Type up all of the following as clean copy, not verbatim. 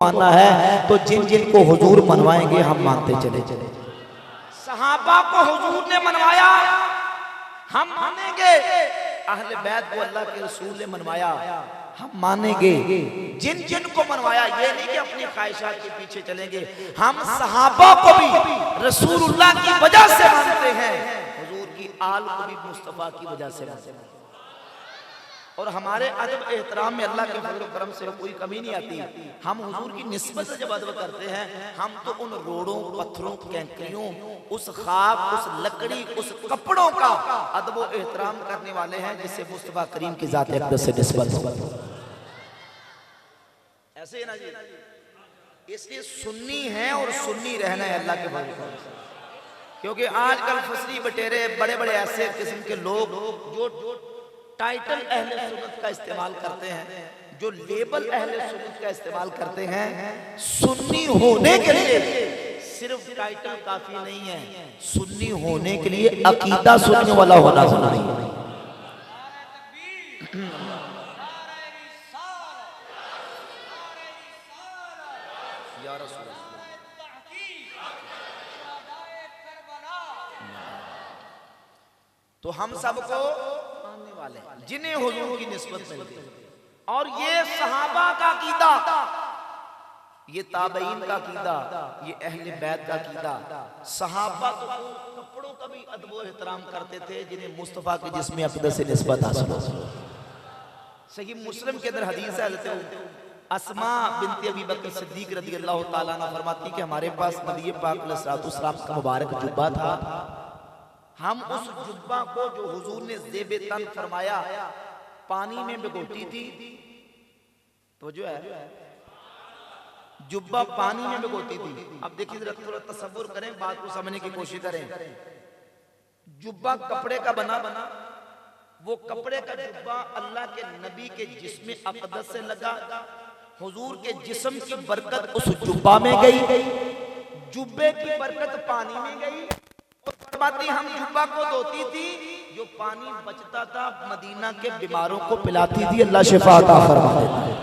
मानना है तो जिन जिन को हुजूर मनवाएंगे हम मानते चले चले। सहाबा को हुजूर ने मनवाया, हम मानेंगे। अहले बैत को अल्लाह के रसूल ने मनवाया, हम मानेंगे। जिन जिन को मनवाया, ये नहीं कि अपनी ख्वाहिशात के पीछे चलेंगे। हम सहाबा को भी रसूलुल्लाह की वजह से मानते हैं, हुजूर की आल को भी मुस्तफा की वजह से मानते हैं। और हमारे अदब एहतराम में अल्लाह के फजल करम से कोई कमी नहीं आती। हम हुजूर की निस्बत से जब अदब करते हैं, हम तो उन रोड़ों, पत्थरों, कैंकरियों, उस खाक, उस लकड़ी, उस कपड़ों का अदब एहतराम करने वाले हैं जिससे मुस्तफा करीम की जात अक़दस से निस्बत हो। ऐसे ना जी, इसलिए सुन्नी है और सुन्नी रहना है अल्लाह के फजल करम से। क्योंकि आजकल फसली बटेरे बड़े बड़े ऐसे किस्म के लोग जो टाइटल अहले सुन्नत का इस्तेमाल करते हैं, जो लेबल अहले सुन्नत का इस्तेमाल करते हैं, सुन्नी होने के लिए सिर्फ टाइटल काफी नहीं है, सुन्नी होने के लिए अकीदा सुनने वाला होना जरूरी है। तो हम सबको वाले जिन्हें हुजूर की निस्बत मिल गई, और ये सहाबा का कीदा, ये ताबईन का कीदा, ये अहले बैत का कीदा। सहाबा तो कपड़ों का भी अदब व एहतराम करते थे जिन्हें मुस्तफा के जिस्म अक़दस से निस्बत हासिल हो। सही मुस्लिम के अंदर हदीस है, अस्मा बिनत अबी बकर सिद्दीक रज़ियल्लाहु ताला अन्हा फरमाती कि हमारे पास नबी पाक अलैहिस्सलाम का मुबारक जुब्बा था। हम उस जुब्बा को जो हुजूर ने ज़ेबे तन फरमाया पानी में भिगोती थी, तो जो है जुब्बा पानी में भिगोती थी। अब देखिए जरा थोड़ा तसव्वुर करें, बात को समझने की कोशिश करें। जुब्बा कपड़े का बना, वो कपड़े का जुब्बा अल्लाह के नबी के जिस्म अक़दस से लगा, हुजूर के जिस्म की बरकत उस जुब्बा में गई, जुब्बे की बरकत पानी में गई। हम जुब्बा को धोती थी, जो पानी बचता था मदीना के बीमारों को पिलाती थी, अल्लाह शिफा अता फरमा देता है।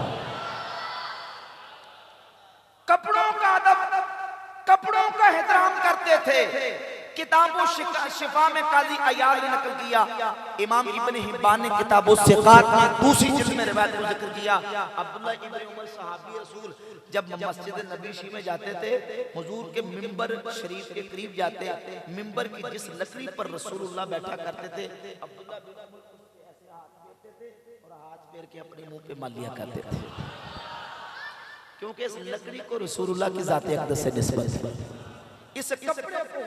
कपड़ों का अदब, कपड़ों का एहतराम करते थे। किताबों शिफा में काजी अय्याज ने नकल किया, इमाम इब्न हिब्बान ने किताबों सिक़ात में दूसरी जिल्द में रिवायत को जिक्र किया। अब्दुल्लाह इब्न उमर सहाबी रसूल जब मस्जिद नबी में जाते थे, हुजूर के मिंबर शरीफ के करीब जाते, मिंबर की जिस लकड़ी पर रसूलुल्लाह बैठा करते थे, अब्दुल्लाह ऐसे हाथ फेरते थे और हाथ फेर के अपने मुंह पे मल लिया करते थे, क्योंकि इस लकड़ी को रसूलुल्लाह की जात अक़दस से निस्बत है। इस कपड़े को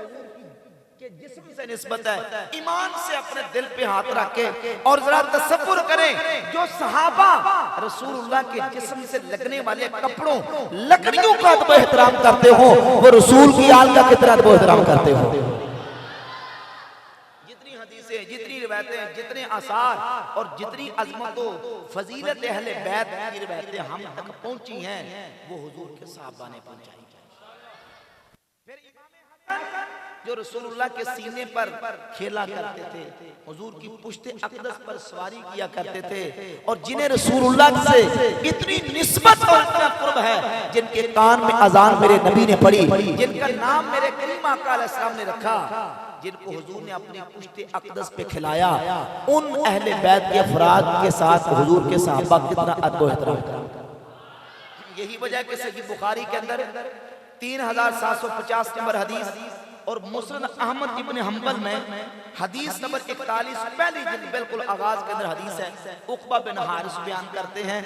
के जिस्म से निस्बत है। ईमान से अपने दिल पे हाथ रख के और जरा तसव्वुर करें, जो सहाबा रसूलुल्लाह के जिस्म से लगने वाले कपड़ों, लकड़ियों का अदब एहतराम करते हो, वो रसूल की आल का कितना अदब एहतराम करते हो। जितनी हदीसें, जितनी रिवायतें, जितने आसार और जितनी अजमतों फजीलत अहले बैत की रिवायतें हम तक पहुंची हैं, वो हुजूर के सहाबा ने पहुंचाई। जो रसूलुल्लाह के सीने पर खेला करते थे, हुजूर की पुश्ते अक़दस पर सवारी किया करते थे, और जिन्हें रसूलुल्लाह से इतनी निस्बत और इतना क़ुर्ब है, जिनके कान में अजान मेरे नबी ने पढ़ी, जिनका नाम मेरे करीम आका अलैहिस्सलाम ने रखा, जिनको हुजूर ने अपनी पुश्ते अक़दस पे खिलाया, उन अहले बैत के अफराद के साथ हुजूर के सहाबा कितना अदब एहतराम करते। यही वजह कि सही बुखारी के अंदर 3750 नंबर हदीस और मुस्नद अहमद इब्न हंबल में हदीस नंबर 41 पहली जिल्द बिल्कुल आगाज के अंदर हदीस है। उक़बा बिन हारिस बयान करते हैं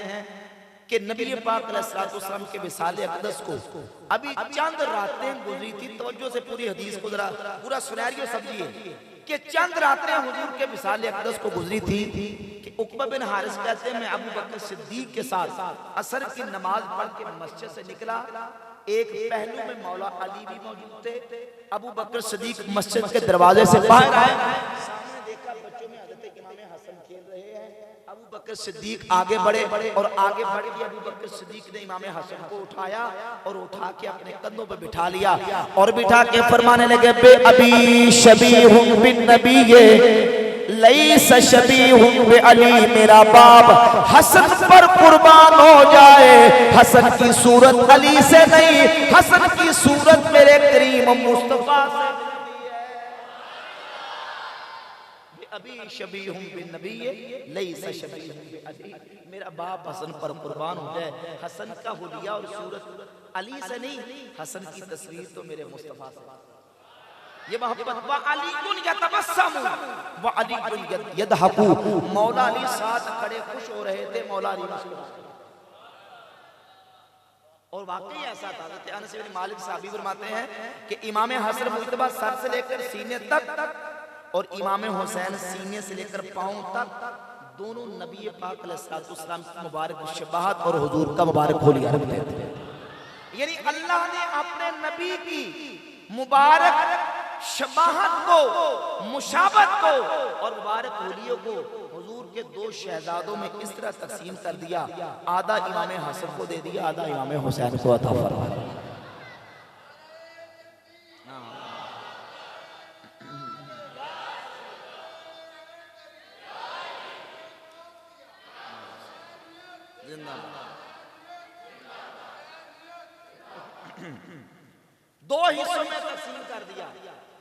कि नबी पाक अलैहिस्सलाम के विसाल अक़दस को अभी चंद रातें गुजरी थी। तवज्जो से पूरी हदीस को जरा पूरा सिनेरियो समझिए कि चंद रातें हुजूर के विसाल अक़दस को गुजरी थी कि उक़बा बिन हारिस कहते हैं, मैं अबू बकर सिद्दीक के साथ असर की नमाज पढ़ के मस्जिद से निकला। एक पहलू में मौला अली भी मौजूद थे। अबू बकर सिद्दीक मस्जिद के दरवाजे से बाहर आए, सामने देखा बच्चों में हज़रत इमाम हसन खेल रहे हैं। अबू बकर सिद्दीक आगे बढ़े और आगे बढ़ के अबू बकर सिद्दीक ने इमाम हसन को उठाया और उठा के अपने कंधों पे बिठा लिया और बिठा के फरमाने लगे, बे अबी शबीहुन बिन नबी, लैसा शबीहुन बि अली, मेरा बाप हसन पर कुर्बान हो जाए। हसन की सूरत अली से नहीं, हसन की सूरत मेरे करीम मुस्तफा से। अभी शबीहुन बिन नबी लैसा शबीहुन बि अली, मेरा बाप हसन पर कुर्बान हो जाए। हसन का हुलिया और सूरत अली से नहीं, हसन की तस्वीर तो मेरे मुस्तफा से। ये मोहब्बत व अलीकुन यतबस्समु व अलीकुन यदहकु, मौला अली साथ खड़े खुश हो रहे थे, मौला अली मुस्कुराते। और वाकई ऐसा था। हज़रत अनस इब्न मालिक साहबी फरमाते हैं कि इमाम हसन मुज्तबा सर से लेकर सीने तक और इमाम हुसैन सीने से लेकर पांव तक दोनों नबी पाक अलैहिस्सलाम की मुबारक शबाहत और हुजूर का मुबारक होलिया रखते थे। यानी अल्लाह ने अपने नबी की मुबारक शबाहत को, मुशाबत को और मुबारक होलियों को हुजूर के दो शहजादों में इस तरह तकसीम कर दिया, आधा इमाम हसन को दे दिया, आधा इमाम हुसैन को अता फरमाया। दो हिस्सों में तकसीम कर दिया,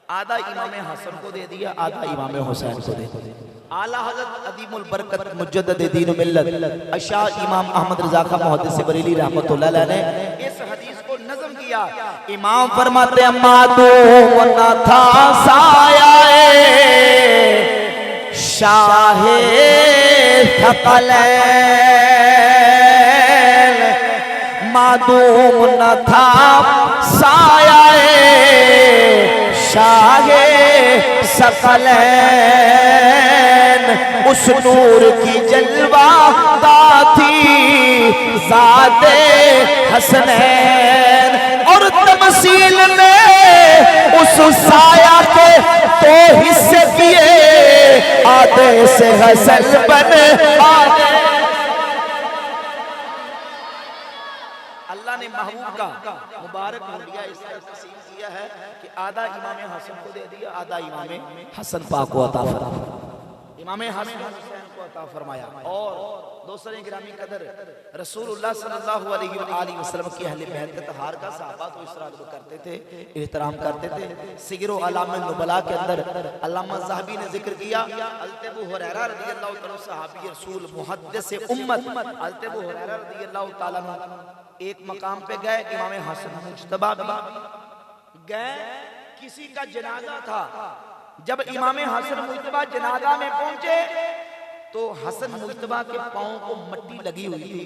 आधा इमाम हसन को दे दिया, आधा इमाम हुसैन को दे दिया। आला हज़रत अदीमुल बरकत मुजद्दिद दीन व मिल्लत अशाह इमाम अहमद रज़ा खां मुहद्दिस बरेली रहमतुल्लाह अलैह ने इस हदीस को नज़म किया। इमाम फरमाते हैं मादूम न था सायाए शाहे थक़लैन, मादूम न था सायाए शाहे सकलैन, उस नूर की जलवा दाती ज़ाते हसनैन, और तमसील ने उस साया के तो हिस्से किए, आधे से हसन बने आधे। अल्लाह ने महबूब का मुबारक हुलिया इस तरह तकसीम किया है कि आधा इमाम हसन को दे दिया, आधा इमाम हसन पाक को अता फरमाया, इमाम हसन हुसैन को अता फरमाया। और दोस्तों गिरामी कदर रसूलुल्लाह सल्लल्लाहु अलैहि वसल्लम की अहले बैत का तहार का सहाबा तो इस तरह करते थे, एहतराम करते थे। सिगर अलाम नुबला के अंदर अल्लामा ज़हबी ने जिक्र किया, हज़रत अबू हुरैरा रज़ियल्लाहु तआला सहाबी रसूल मुहद्दिस उम्मत हज़रत अबू हुरैरा रज़ियल्लाहु तआला एक मकाम पे गए, इमाम हसन मुज्तबा भी गए, किसी का जनाजा था। जब इमाम हसन मुज्तबा जनाजा में पहुंचे तो हसन मुज्तबा के पांव को मट्टी लगी हुई थी।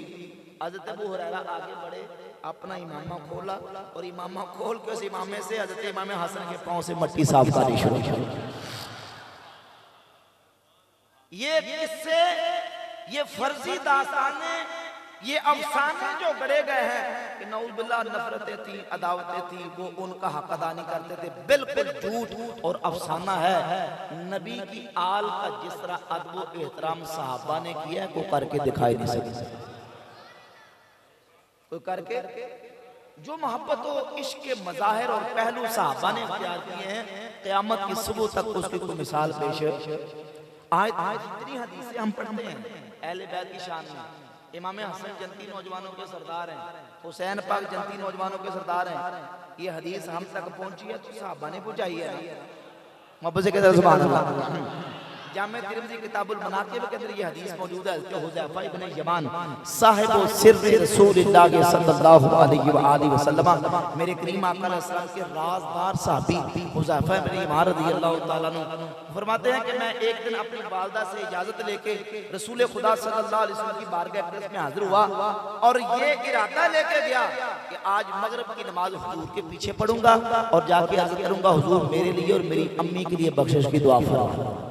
हज़रत अबू हुरैरा आगे बढ़े, अपना इमामा खोला और इमामा खोल के उस इमामे से हज़रत इमाम हसन के पांव से मट्टी साफ करनी शुरू की। ये किस्से, ये फर्जी दास्तानें, ये अफसाने जो गढ़े गए हैं कि नऊज़ बिल्लाह नफरतें थी, अदावतें थी, वो उनका हक अदा नहीं करते थे, बिल्कुल झूठ और अफसाना है। नबी की आल का जिस तरह अदब व एहतराम सहाबा ने किया है, कोई करके दिखाई नहीं सकता, कोई करके जो मोहब्बत और इश्क के मज़ाहिर और पहलू सहाबा ने इख्तियार किए हैं, क़यामत की सुबह तक उसकी कोई मिसाल पेश है। आज जितनी हदीसें हम पढ़ते हैं अहले बैत की शान में, इमाम हसन जनती नौजवानों के सरदार हैं, हुसैन पाक जनती नौजवानों के सरदार हैं, ये हदीस हम तक पहुंची है तो सहाबा ने पहुंचाई है। मोहब्बत से कहते हैं सुभान अल्लाह। जामे तिरमिज़ी किताबुल मनाक़िब के अंदर ये हदीस मौजूद है कि हुज़ैफ़ा इब्न यमान साहिबु सिर्र रसूलिल्लाह सल्लल्लाहु अलैहि व आलिहि वसल्लम, मेरे करीम आका अलैहिस्सलाम के राज़दार साहबी हुज़ैफ़ा इब्न यमान रज़ियल्लाहु तआला अन्हु फरमाते हैं कि मैं एक दिन अपनी वालिदा से इजाज़त लेके रसूल खुदा सल्लल्लाहु अलैहि वसल्लम की बारगाह अक़दस में हाज़िर हुआ और ये इरादा लेके गया कि आज मगरिब की नमाज हुजूर के पीछे पढ़ूंगा और जाके अर्ज़ करूंगा हुजूर मेरे लिए और मेरी अम्मी के लिए बख्शिश की दुआ फरमाएं।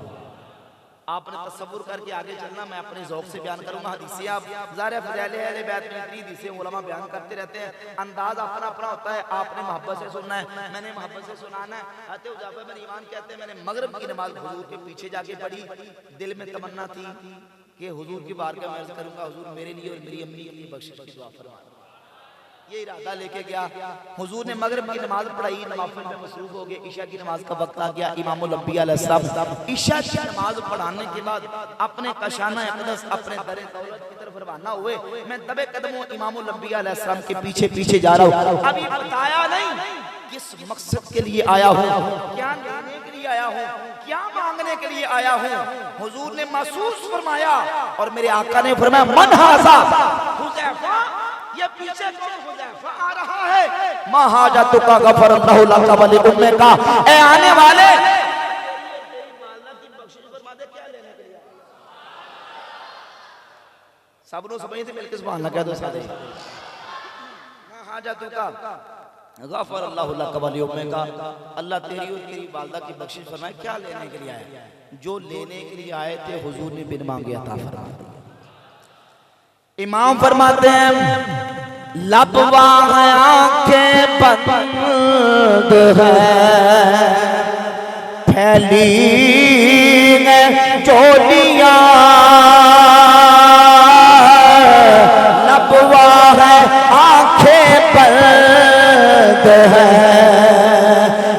आपने तसव्वुर करके आगे चलना, मैं अपने ज़ौक़ से बयान करूंगा। हदीसें आप ज़ाहिर फ़ज़ाइल अहले बैत में इतनी हदीसें उलमा बयान करते रहते हैं, अंदाज़ अपना अपना होता है। आपने मोहब्बत से सुनना है, मैंने मोहब्बत से सुनाना है। हज़रत हुज़ैफ़ा बिन यमान कहते हैं मैंने मगरिब की नमाज हुजूर के पीछे जाके पढ़ी, दिल में तमन्ना थी कि हुजूर की बारगाह में अर्ज़ करूंगा हुजूर मेरे लिए और मेरी अम्मी के लिए बख्शिश की दुआ फरमाएं। ये इरादा लेके गया। हुजूर ने मगरिब की नमाज पढ़ाई, नवाफिल में मसरूफ हो गए। ईशा की नमाज का वक्त आ गया। इमामुल अंबिया अलैहिस्सलाम ईशा की नमाज पढ़ाने के बाद अपने कशाना अक़दस अपने दरे दौलत की तरफ रवाना हुए। मैं दबे कदमों इमामुल अंबिया अलैहिस्सलाम के पीछे पीछे जा रहा हूँ। अभी बताया नहीं किस मकसद के लिए आया हूँ, क्या लेने के लिए आया हूँ, क्या मांगने के लिए आया हूँ। हुजूर ने महसूस फरमाया और मेरे आका ने फरमाया मन हाज़ा, हुज़ैफा ये पीछे कौन हुज़ैफा आ रहा है। मा हाजतुका गफरल्लाहु लका व लि उम्मिका, ए आने वाले सबनो समझते मिलके सुभान अल्लाह कह दो सारे। मा हाजतुका गफरल्लाहु लका व लि उम्मिका, अल्लाह तेरी और तेरी वालिदा की बख्शिश फरमाए। क्या लेने के लिए आए? जो लेने के लिए आए थे हुजूर ने बिन मांगे अता फरमा दिया। इमाम फरमाते हैं लबवा है आंखें बंद है, फैली है चोलियां, लबवा है आंखें बंद है,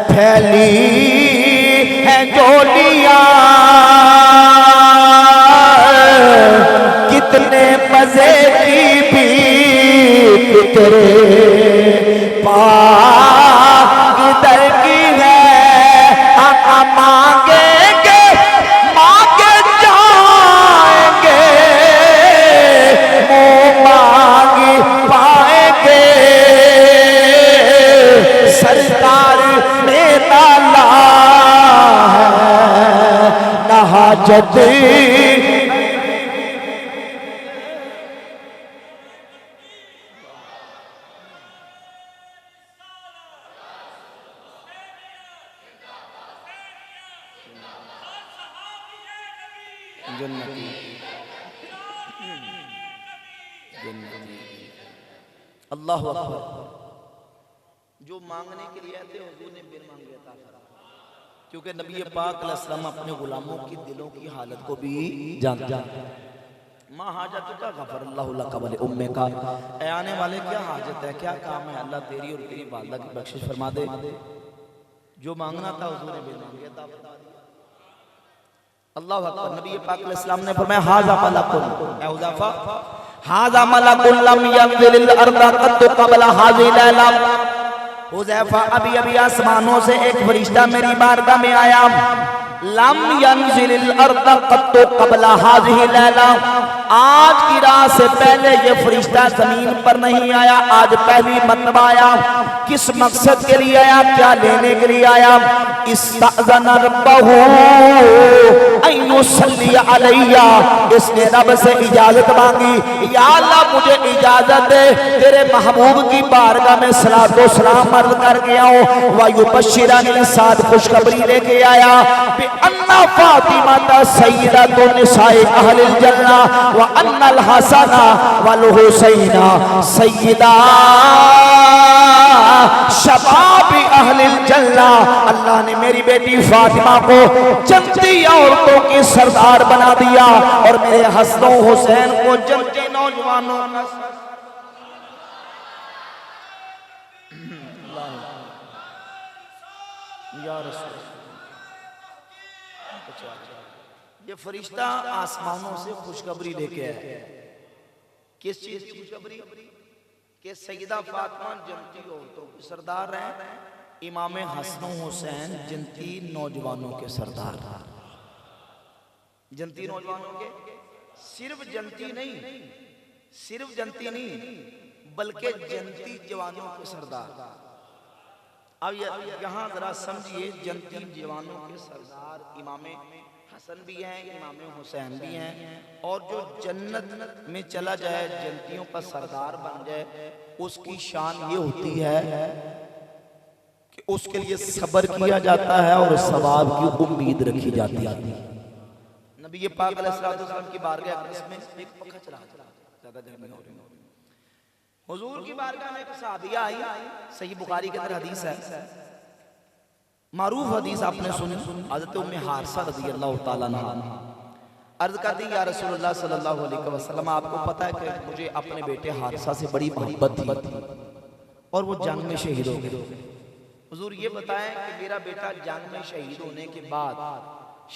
फैली है चोलियां, कितने मजे की भी तेरे पाक दर की है। आका मांगेंगे मांगे जाएंगे, मुँह मांगी पाएंगे, सरकार में नाला है ना हाजत। अल्लाह अकबर। जो मांगने के लिए आते हुजूर ने बिन मांगे अता फरमाया, क्योंकि नबी पाक अलैहिस्सलाम अपने गुलामों की दिलों की हालत को भी जानते हैं। माँ हाजतुका गफरल्लाहु लका व लि उम्मिका, ए आने वाले क्या हाजत है, क्या काम है, अल्लाह तेरी और तेरी वालिदा की बख्शिश फरमा दे। जो मांगना था हुजूर ने बिन मांगे अता फरमा दिया। अल्लाह अकबर। नबी पाक अलैहिस्सलाम ने फरमाया हाज़ा मलकुन, ए हुज़ैफा हाज़ा मलकुन लम यंज़िल अर्द क़त्तु क़ब्ल हाज़िल लैला। हुज़ैफा अभी अभी आसमानों से एक फरिश्ता मेरी बारगाह में आया। लम यंज़िल अर्द क़त्तु क़ब्ल हाज़िल लैला, आज की रात से पहले ये फरिश्ता जमीन पर नहीं आया, आज पहली मरतबा आया। किस मकसद के लिए आया, क्या लेने के लिए आया। इस्तअज़न रब्बहू अन युसल्ली अलैया, इसने रब से इजाजत मांगी, या अल्लाह मुझे इजाजत दे तेरे महबूब की बारगाह में सलातो सलाम अर्ज़ कर गया हूं। व युबश्शिरनी, साथ खुशखबरी लेके आया कि अन्ना फातिमा सय्यदतु निसाए अहलिल जन्ना व अन्नल हसना वल हुसैना सय्यदा शबाबी अहलिल जन्ना। अल्लाह ने मेरी बेटी फातिमा को जन्नती औरतों की सरदार बना दिया और मेरे हसन हुसैन को जन्नती नौजवानों का। या रसूल, ये फरिश्ता आसमानों से खुशखबरी लेके आया। किस चीज की खुशखबरी? कि सैयदा फातिमा जन्नती औरतों की सरदार हैं, इमाम हसन हुसैन जन्नती नौजवानों के सरदार। जन्नती नौजवानों के, सिर्फ जन्नती नहीं, सिर्फ जन्नती नहीं, बल्कि जन्नती जवानों के सरदार। अब यहाँ जरा समझिए, जन्नती जवानों के सरदार इमाम हसन भी हैं, इमाम हुसैन भी हैं, और जो जन्नत में चला जाए, जन्नतियों का सरदार बन जाए, उसकी शान ये होती है कि उसके लिए सब्र किया जाता है और सवाब की उम्मीद रखी जाती है। नबी पाक अलैहिस्सलाम की बारगाह में एक पंखा चला, ज्यादा गर्मी हो रही है। हुजूर की बारगाह में एक सहाबिया आई, सही बुखारी के अंदर हदीस है, मारूफ हदीस आपने सुनी। हज़रत उम्मे हारिसा रज़ियल्लाहु ताला अन्हा अर्ज कर दी, या रसूलुल्लाह सल्लल्लाहु अलैहि वसल्लम, आपको पता है कि मुझे अपने बेटे हारिसा से बड़ी मोहब्बत थी। और वो जंग में शहीद हो गए। हुजूर ये बताएं कि मेरा बेटा जंग में शहीद होने के बाद,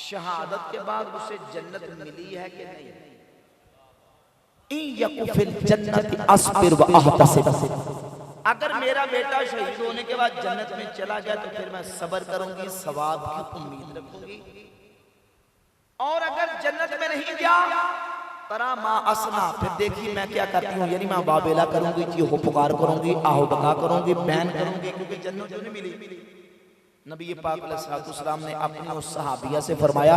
शहादत के बाद उसे जन्नत मिली है कि नहीं? अगर मेरा बेटा शहीद होने के बाद जन्नत में चला गया तो फिर मैं सब्र करूंगी, सवाब की उम्मीद रखूंगी। और अगर जन्नत में नहीं गया तरा माँ असना, फिर देखिए मैं क्या करती हूँ, यानी मैं बाबेला करूंगी, चीखो पुकार करूंगी, आहो बका करूंगी, बैन करूंगी, क्योंकि जन्नत नहीं मिली। नबी पाक अलैहिस्सलाम ने अपनी उस सहाबिया से फरमाया,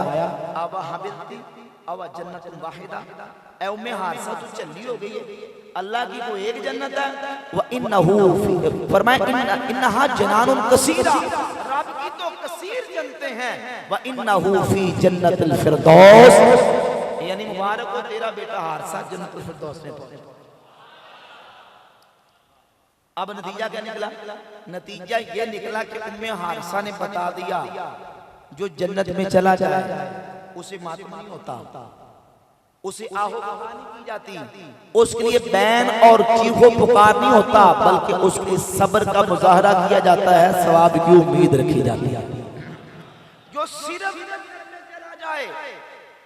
अब हबिलती अब जन्नत वाहिदा, ऐ उम्मे हारिसा तू चली हो गई है, अल्लाह की कोई एक जन्नत है। व इन्नहु फरमाया इन्नहा जनानुन कसीरा, रब की तो कसीर जन्नतें हैं। व इन्नहु फी जन्नतिल फिरदौस, यानी मुबारक हो तेरा बेटा हारिसा जन्नतुल फिरदौस में पहुंचा। अब नतीजा क्या निकला? नतीजा ये निकला कि उम्मे हारिसा ने बता दिया जो जन्नत में चला जाए उसे मातम नहीं होता, उसे आहो नहीं की जाती, उसके लिए बैन और चीखो पुकार नहीं होता, बल्कि उसके लिए सब्र का मुजाहरा किया जाता है, सवाब की उम्मीद रखी जाती है। जो सिर्फ चला जाए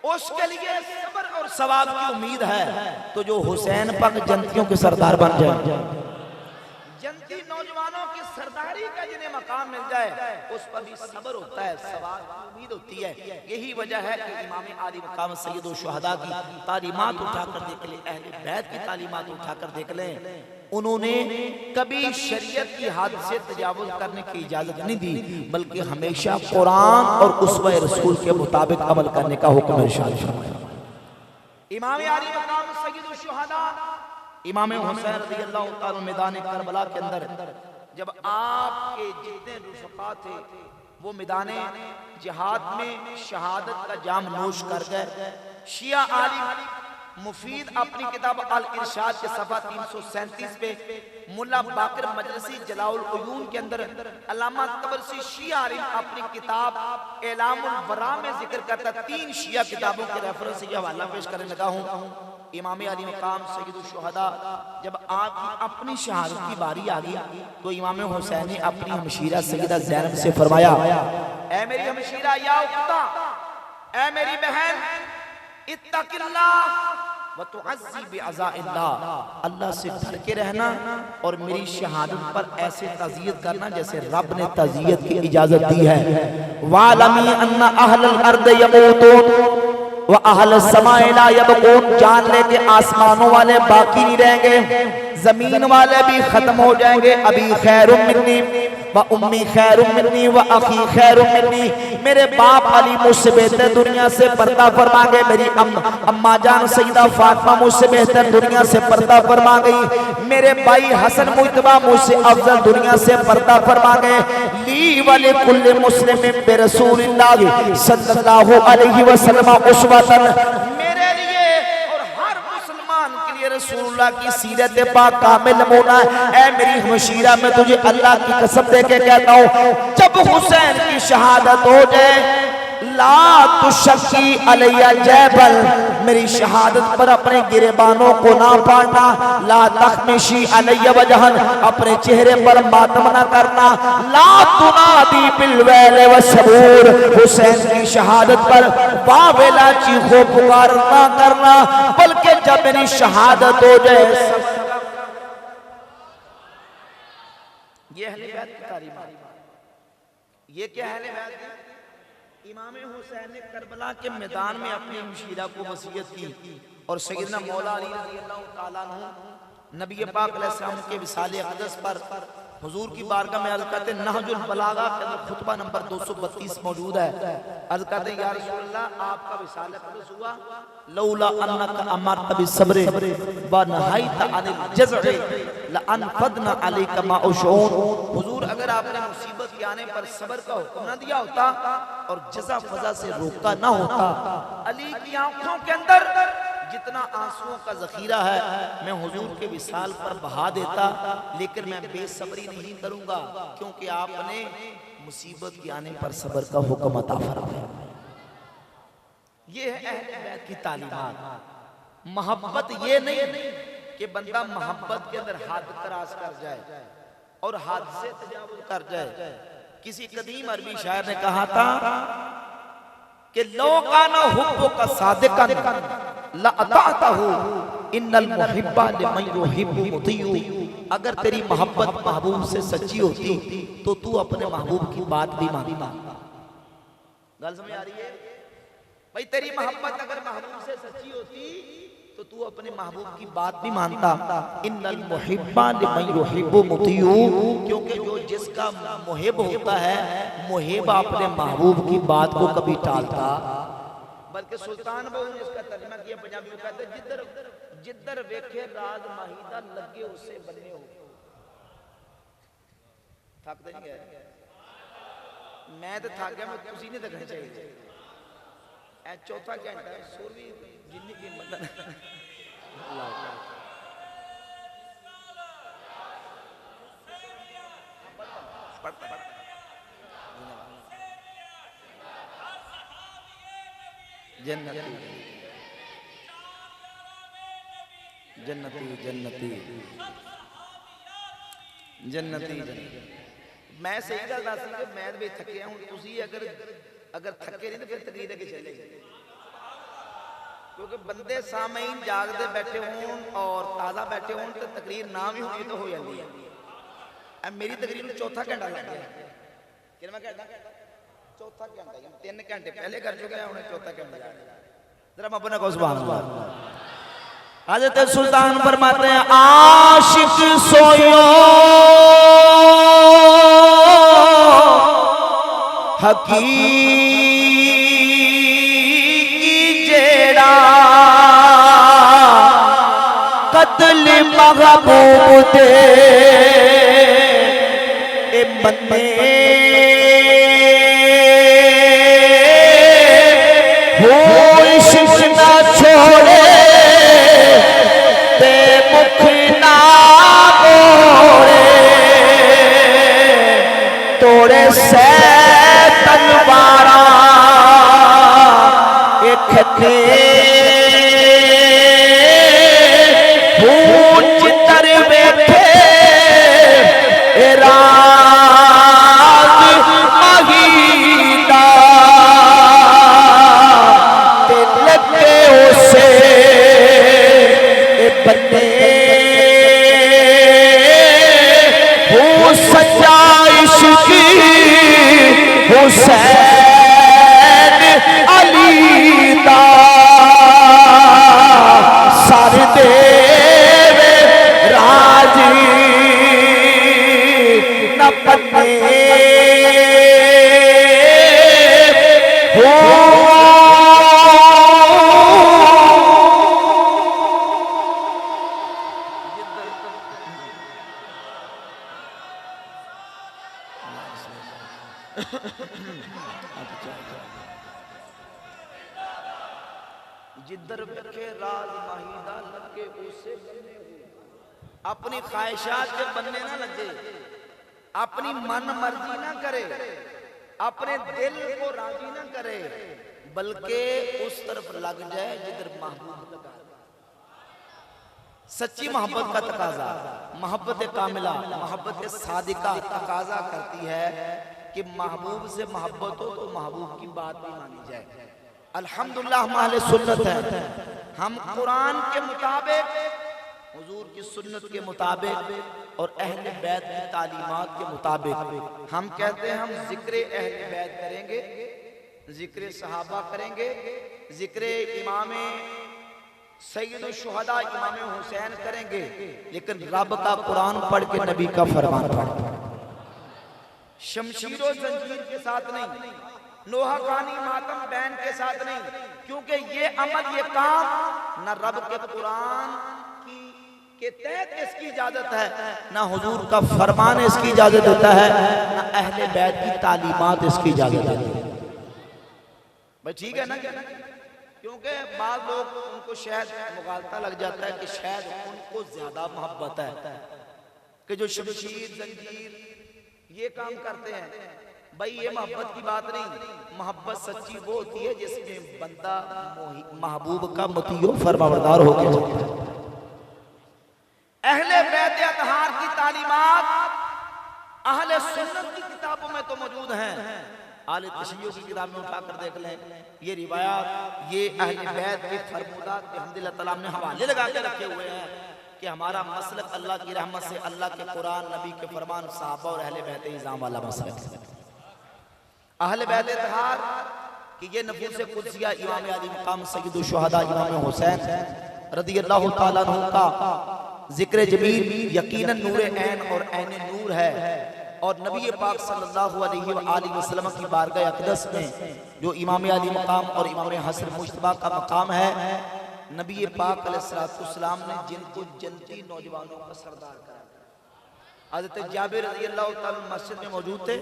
उसके लिए सब्र और सवाब की उम्मीद है, तो जो हुसैन पाक जन्नतियों के सरदार बन जाए, जन्नती नौजवानों की सरदारी का जिन्हें मकाम मिल जाए, उस पर भी सब्र होता है, सवाब की उम्मीद होती है। यही वजह है कि इमाम आली मकाम सैयद शुहदा की तालीमात उठाकर देख लें, अहले बैत की तालीमात उठाकर देख लें, उन्होंने कभी शरीयत की हद से तजावुज करने की इजाजत नहीं दी, बल्कि हमेशा कुरान और उसवा रसूल के मुताबिक अमल करने का हुक्म इरशाद फरमाया। इमाम आली मकाम सैयद शुहदा इमाम हुसैन रज़ियल्लाहु ताला मैदान करबला के अंदर जब आपके जितने रुफ़क़ा थे वो मैदान जिहाद में शहादत का जाम नोश कर गए, शिया आलिम मुफीद अपनी किताब अल इरशाद के सफ़ा 337 पे, मुल्ला बाकर मजलिसी जलाउल उयून के अंदर, अल्लामा तबरसी शिया आलिम अपनी किताब एलामुल बरा में जिक्र करता, 3 शिया किताबों के रेफरेंस से ये हवाला पेश करने लगा हूँ। इमाम अली मकाम सैयद शुहदा जब आपकी अपनी शहादत की बारी आ गई तो इमाम हुसैन ने अपनी हमशीरा सैयदा ज़ैनब से फरमाया, ऐ मेरी हमशीरा या उख्ता, ऐ मेरी बहन, इत्तकिल्लाह व तुअज़्ज़ी बिअज़ाइल्लाह, अल्लाह से डर के रहना और मेरी शहादत पर ऐसे तज़ियत करना जैसे रब ने तज़ियत की इजाजत दी है। वालमी अन्ना अहलल अर्द यमूतून व अहल समाए ला यबकून, जान ले के आसमानों वाले बाकी नहीं रहेंगे, जमीन वाले भी खत्म हो जाएंगे। अभी खैरुम मिन्नी व उम्मी खैरुम मिन्नी व अखी खैरुम मिन्नी, मेरे बाप अली मुझसे बेहतर दुनिया से पर्दा फरमा गए, मेरी अम्मा जान सईदा फातिमा मुझसे बेहतर दुनिया से पर्दा फरमा गई, मेरे भाई हसन मुज्तबा मुझसे अफजल दुनिया से पर्दा फरमा गए। ली वली कुल्ले मुस्लिम बे रसूलिल्लाह सल्लल्लाहु अलैहि वसल्लम उस्वतन, मेरे लिए और हर मुसलमान के लिए रसूलुल्लाह की सीरत पाक कामिल नमूना है। ऐ मेरी हमशीरा, मैं तुझे अल्लाह की कसम दे के कहता हूँ, जब हुसैन की शहादत हो जाए, ला तुशक्की अलैया जैबल, मेरी शहादत पर अपने गिरेबानों को ना पाड़ना, ला तखमिशी अलैया वजहन, अपने चेहरे पर मातम ना करना, ला तुनादी बिलवैल व सबूर, हुसैन की शहादत पर बावेला चीखो पुकार ना करना, बल्कि जब मेरी शहादत हो जाए। ये अहले बैत की तारीफ, ये क्या अहले बैत है? इमाम हुसैन ने करबला के मैदान में अपनी हमशीरा को वसीयत की और सैयदना मौला अली रज़ियल्लाहु ताला अन्हु नबी पाक अलैहिस्सलाम के विसाले अक़दस पर हुजूर की बारगाह में अर्ज़ करते, नहजुल बलागा के अंदर खुतबा नंबर 232 मौजूद है। अर्ज़ करते, या रसूल अल्लाह, आपका विसाले अक़दस हुआ, लौला अन्नका अमरत बिस्सब्र व नहायत अनिल जज़अ लअनफदना अलैका माउशून, हुजूर अगर आपने मुसीबत के आने पर सब्र का हुक्म न दिया होता और जज़ा फज़ा से रोका ना होता, अली की आंखों के अंदर जितना आंसुओं का जखीरा है मैं हुजूर के विसाल पर बहा देता, लेकिन मैं बेसब्री नहीं करूंगा, क्योंकि आपने मुसीबत के आने पर सब्र का हुक्म अता फरमाया। ये है अहले बैत की तालीमात। मोहब्बत ये नहीं कि बंदा मोहब्बत के अंदर हाथ क्रॉस कर जाए, और हाथ से तजावुज कर जाए। किसी कदीम अरबी शायर ने कहा था कि लो काना हुब्बुका सादिकन ला अतातहु इन्नल मुहिब्बा लिमन युहिब्बु मुतियु। अगर तेरी मोहब्बत महबूब से सच्ची होती तो तू अपने महबूब की बात भी मानता। गल समझ आ रही है भाई? तेरी मोहब्बत अगर महबूब से सच्ची होती तो तू अपने महबूब की बात भी मानता। इन्नल मुहिब्बा लिमन युहिब्बु मुतियु, क्योंकि जो जिसका मुहिब होता है मुहिब अपने महबूब की बात को कभी टालता। बल्कि सुल्तान बाबू ने इसका तर्जुमा किया, पंजाबी में कहते जिधर जिधर वेखे राज माहीदा लगे उससे बन्ने हो। थक तो नहीं गए? मैं तो थक गया, मैं तुसी नहीं थकना चाहिए। ए चौथा घंटा सुर भी जिन्नी कीमत जन्नती जन्नती जन्नती जन्नती जन्नती। मैं सही गल दस कि मैं भी थके हूं, तुसी अगर अगर थके नहीं तो फिर तकरीर अगे चले। क्योंकि बंदे सामईन जागते बैठे हों और ताज़ा बैठे हों तो तकरीर ना भी होनी तो हो जाती है। मेरी तकरीर में चौथा घंटा लग गया। कितना घंटा? चौथा घंटा। 3 घंटे पहले कर चुके हैं, उन्हें चौथा घंटा। जरा मबना को सुभान अल्लाह। हज़रत सुल्तान फरमाते हैं आशिक सोयो हकीकी जेड़ा कत्ल महबूब दे ए बंदे हो इश्क ना छोड़े ते मुख ना मोड़े तोड़े से तलवारा एक थे भूच तर बैठे राज महीदा ते लगे उसे बन्ने हो सच्चा इश्क हुसैन अली दा सर देवे राजी न पन्ने हो। जिधर रखे राज माहीदा लगे उसे बन्ने हो। अपनी ख्वाहिशात के बनने ना लगे, अपनी मन मर्जी ना करे, अपने दिल को राजी ना करे, बल्कि उस तरफ लग जाए जिधर महबूब लगा। सच्ची मोहब्बत का तकाजा, मोहब्बत कामिला, मोहब्बत सादिका तकाजा करती है कि महबूब से मोहब्बत हो तो महबूब की बात भी मानी जाए। अल्हम्दुलिल्लाह हम अहले सुन्नत हैं। हम कुरान के मुताबिक, हुजूर की सुन्नत के मुताबिक और अहले बैत की तालीमात के मुताबिक हम कहते हैं हम जिक्र अहले बैत करेंगे, जिक्र सहाबा करेंगे, जिक्र इमाम सैयद शुहदा इमाम हुसैन करेंगे, लेकिन रब का कुरान पढ़ के नबी का फरमान पढ़ शमशीर और जंजीर के साथ नहीं, नोहाखानी मातम बैन के साथ नहीं, क्योंकि ये अमल ये काम न रब के कुरान के तहत इसकी इजाजत है, ना हुजूर का फरमान इसकी इजाजत देता है, ना अहले बैत की तालीमात इसकी इजाजत देती है। भाई ठीक है ना? क्योंकि बाद लोग उनको शायद मुगालता लग जाता है कि शायद उनको ज्यादा मोहब्बत है कि जो शमशीर जंजीर ये काम करते हैं। भाई ये मोहब्बत की बात नहीं, मोहब्बत सच्ची वो होती है जिसमें बंदा महबूब का मुतीयो फरमाबरदार हो गया। अहले बैत अतहार की तालीमात अहले सुन्नत की किताबों में तो मौजूद हैं, आले तशय्युअ की किताब में उठाकर देख लें, ये रिवायात, ये अहले बैत के फरमूदात के अल्हम्दुलिल्लाह तआला ने हवाले लगा के रखे हुए हैं कि हमारा मसलक अल्लाह की रहमत से, अल्लाह के कुरान, नबी के फरमान, सहाबा और अहले बैत इज़ाम वाला मसलक है। अहले बैत तहार कि ये नफूस कुदसिया इमाम आली मकाम सय्यदुश शुहदा इमाम हुसैन रदियल्लाहु तआला अन्हु का जिक्र जमील यकीनन नूर ऐन और ऐन नूर है। और नबी पाक सल्लल्लाहु अलैहि वसल्लम की बारगाह अक़दस में जो इमाम आली मकाम और इमाम हसन मुज्तबा का मकाम है, नबी पाक अलैहिस्सलाम ने जिनको जन्नती नौजवानों का सरदार करा, हज़रत जाबिर रज़ियल्लाहु तआला मस्जिद में मौजूद थे,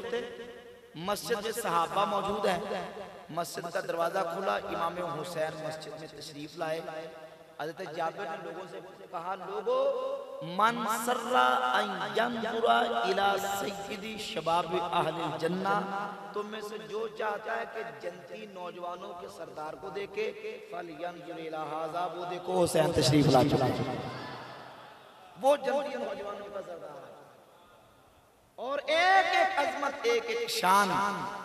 मस्जिद में सहाबा मौजूद है, मस्जिद का दरवाजा खुला, इमाम हुसैन मस्जिद में तशरीफ लाए। हज़रत जाबिर ने लोगों से कहा, लोगों मन सर्रा अन यंजुरा इला सय्यिदी शबाब अहले जन्ना, तुम में से जो चाहता है कि जन्नती नौजवानों के सरदार को देखे, फल यंजुर इला हाज़ा, वो देखो हुसैन तशरीफ ला चुका, वो जन्नती नौजवानों का सरदार है। और एक एक अजमत, एक एक शान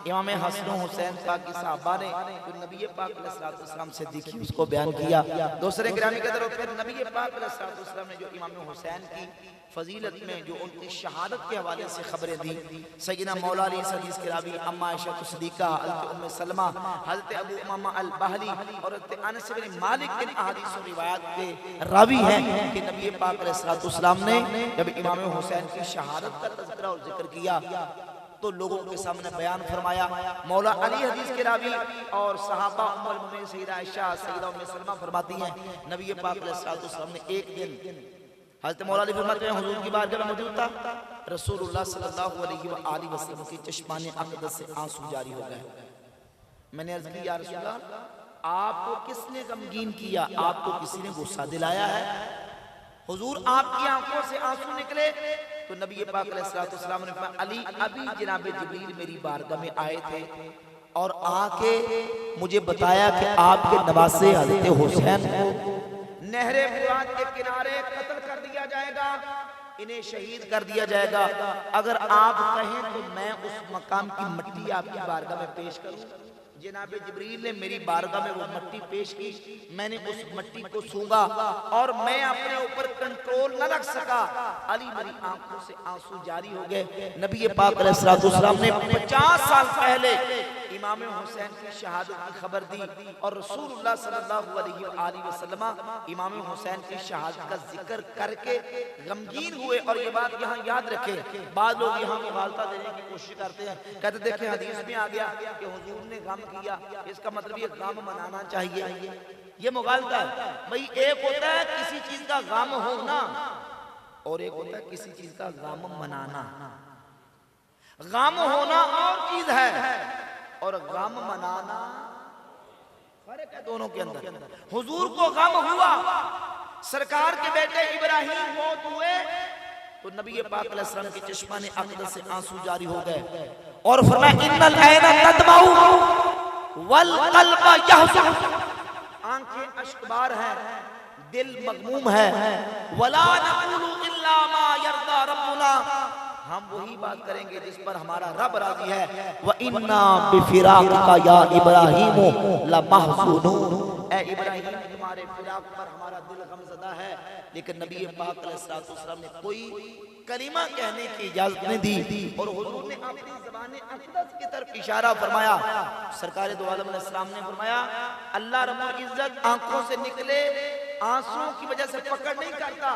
इमाम हसन हुसैन पाक की साहबा ने जो नबी पाक अलैहिस्सलाम से देखी उसको बयान किया। दूसरे ग्रामी कदर फिर नबी पाक अलैहिस्सलाम ने जो इमाम हुसैन की फजीलत में जो उनकी शहादत के हवाले से खबरें दी, सय्यदना मौला अली हदीस के रावी अम्मा आयशा सिद्दीका, हज़रत उम्मे सलमा, हज़रत अबू उमामा अल बहली और हज़रत अनस बिन मालिक इन अहादीस और रिवायात के रावी हैं कि नबी पाक अलैहिस्सलाम ने जब इमाम हुसैन की शहादत का तज़किरा और जिक्र किया तो लोगों के सामने बयान फरमाया। मौला अली हदीस के रावी और सहाबा उम्मुल मोमिनीन सय्यदा आयशा, सय्यदा उम्मे सलमा फरमाती हैं, नबी पाक अलैहिस्सलाम ने एक दिन हज़रत मौला अली फरमाते हैं हुजूर की बारगाह में मौजूद था, रसूलुल्लाह सल्लल्लाहु अलैहि वसल्लम की चश्माने अक़दस से आंसू जारी हो गए। मैंने अर्ज़ की, या रसूलल्लाह, आपको किसने गमगीन किया, आपको किसी ने गुस्सा दिलाया है? हुजूर आपकी आंखों से आंसू निकले तो नबी पाक अलैहिस्सलाम ने फरमाया, अली, अभी जनाब जिब्रील मेरी बारगाह में आए थे और आके मुझे बताया कि आपके नवासे हज़रत हुसैन को नहरे फुरात के किनारे कत्ल कर दिया जाएगा, इन्हें शहीद कर दिया जाएगा। अगर आप कहें तो मैं उस मकाम की मिट्टी आपकी बारगाह में पेश करूं। जनाब जिब्रील ने मेरी बारगाह में वो मिट्टी पेश की, मैंने उस मिट्टी को सूंघा और मैं अपने ऊपर कंट्रोल न रख सका, अली मेरी आंखों से आंसू जारी हो गए। नबी पाक अलैहिस्सलाम ने 50 साल पहले इमाम हुसैन की शहादत की खबर दी और रसूलुल्लाह सल्लल्लाहु अलैहि वसल्लम इमाम हुसैन की शहादत का जिक्र करके गमगीन हुए। और ये बात यहाँ याद रखें, बाद लोग यहाँ मुगालता देने की कोशिश करते हैं, कहते देखें हदीस में आ गया कि हुजूर ने गम किया, इसका मतलब ये गम मनाना चाहिए, ये मुगालता है। भाई एक होता है किसी चीज का गम होना और एक होता है किसी चीज का गम मनाना। गम होना और चीज है और गम मनाना फर्क है दोनों के अंदर। हुजूर को गम हुआ, सरकार के बेटे इब्राहिम मौत हुए तो नबी पाक अलैहिस्सलाम के चश्माने अक़दस से आंसू जारी हो गए और फरमाया, इन्नल ऐना तदमाउ वल क़ल्ब यहज़न, आंखें अश्कबार हैं, दिल मगमूम है, वला नक़ूलु इल्ला मा यर्दा रब्बुना, हम वही बात करेंगे जिस पर हमारा रब राजी है। व इन्ना बिफिराक़िका या इब्राहीम लमहज़ूनून, ए इब्राहीम तुम्हारे फिराक पर हमारा दिल गमज़दा है। लेकिन नबी पाक अलैहिस्सलाम ने कोई कलिमा कहने की इजाजत नहीं दी और हुजूर ने अपनी ज़बान अक़दस की तरफ इशारा फरमाया। सरकार दो आलम अलैहिस्सलाम ने फरमाया, अल्लाह रब्बुल इज्जत आंखों से निकले आंसुओं की वजह से पकड़ नहीं करता,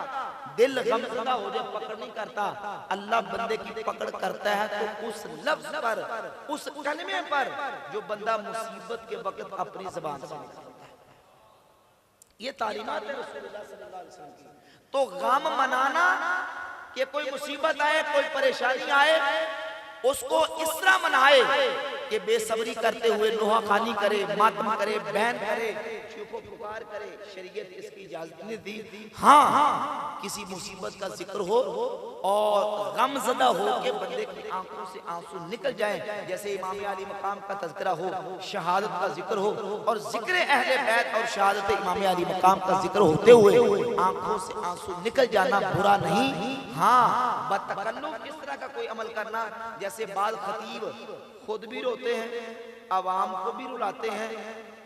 दिल गमज़दा हो जाए पकड़ नहीं करता। अल्लाह बंदे की पकड़ करता है तो उस लफ्ज पर, उस कलमे पर जो बंदा मुसीबत के वक्त अपनी ज़बान से निकालता है। ये तालीमात है रसूलुल्लाह सल्लल्लाहु अलैहि वसल्लम की। तो गम मनाना कि कोई मुसीबत आए, कोई परेशानी आए, उसको इस तरह मनाए कि बेसब्री करते हुए नोहाखानी करे, मातम करे, बहन करे, चुपो पुकार करे, शरीयत इसकी इजाजत नहीं दी। हाँ, किसी मुसीबत का जिक्र हो और गमज़दा हो के बंदे की आंखों से आंसू निकल जाए, जैसे इमाम अली मकाम का तज़किरा हो, शहादत का जिक्र हो और जिक्र अहले बैत और शहादत इमाम अली मकाम का जिक्र होते हुए आंखों से आंसू निकल जाना बुरा नहीं। हाँ, बतकल्लुफ़ इस तरह का कोई अमल करना, जैसे बाद खतीब खुद भी रोते हैं, आवाम को भी रुलाते हैं,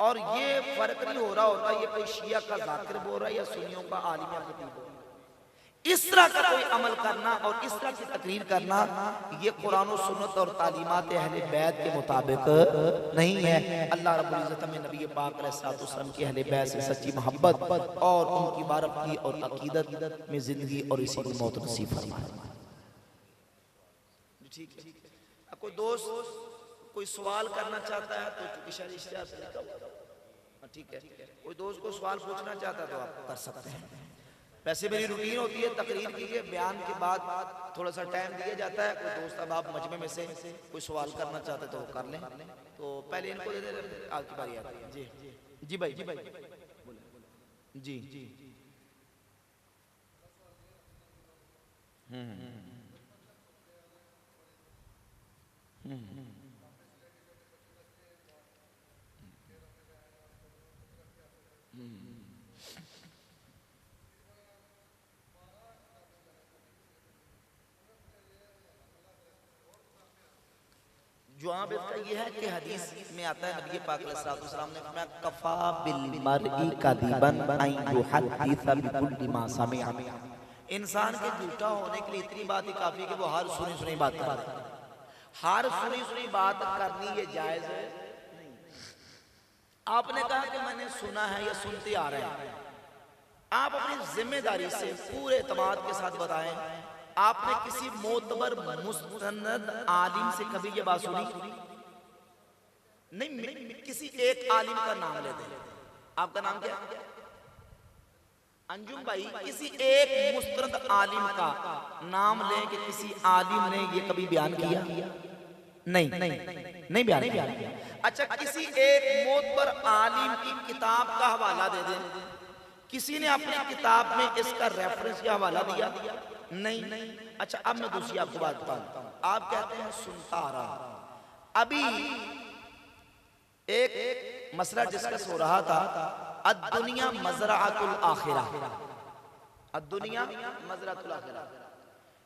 और ये फर्क नहीं हो रहा होता ये कोई शिया का जाकिर बोल रहा है या सुन्नियों का आलिम या खतीब बोल रहा है। इस तरह का कोई अमल करना और इस तरह की तकरीर करना, ये कुरान और सुन्नत और तालीमात अहले बैत के मुताबिक नहीं है। अल्लाह रब्बुल इज्जत में नबी पाक अलैहिस्सलातु वस्सलाम की अहले बैत से सच्ची मोहब्बत और उनकी बारकी और अकीदत में जिंदगी और इसी की मौत नसीब फरमाए। ठीक है, कोई दोस्त कोई सवाल करना चाहता है तो चूंकि शरई इश्तिहार से लिखा हुआ, ठीक है, कोई दोस्त को सवाल पूछना चाहता है तो आप कर सकते हैं। वैसे मेरी रूटीन होती है तकरीर की है, बयान के बाद थोड़ा सा टाइम दिया जाता है। कोई दोस्त अब आप मजमे में से कोई सवाल करना चाहते तो वो कर लें, तो पहले इनको दे दे, आपकी बारी आती है। जी भाई, जी भाई, जी जवाब इसका ये है कि हदीस में आता है नबी पाक अलैहिस्सलातु वस्सलाम ने फरमाया कफा बिल मरई कदिबन अन युहद्दिस बिकुल्लि मा समिअ। इंसान के झूठा होने के लिए इतनी बात ही काफी कि वो हर सुनी सुनी बात करे। हर सुनी सुनी बात करनी ये जायज है नहीं। आपने कहा कि मैंने सुना है या सुनते आ रहे हैं, आप अपनी जिम्मेदारी से पूरे एतमाद के साथ बताएं, आपने किसी मोतबर मुस्तनद आलिम से कभी ये बात सुनी? नहीं, किसी एक आलिम का नाम ले दें। आपका नाम क्या है? अंजुम भाई, किसी एक मुस्तनद आलिम का नाम लें कि किसी आलिम ने ये कभी बयान किया? नहीं बयान किया। अच्छा, किसी एक मोतबर आलिम की किताब का हवाला दे दें। किसी ने अपनी किताब में इसका रेफरेंस या हवाला दिया? नहीं। अच्छा, अब मैं दूसरी आपको बात बताऊं। आप कहते हैं सुनता आ रहा। अभी एक मसला डिस्कस हो रहा था, अद्दुनिया मज़रअतुल आखिरा। अद्दुनिया मज़रअतुल आखिरा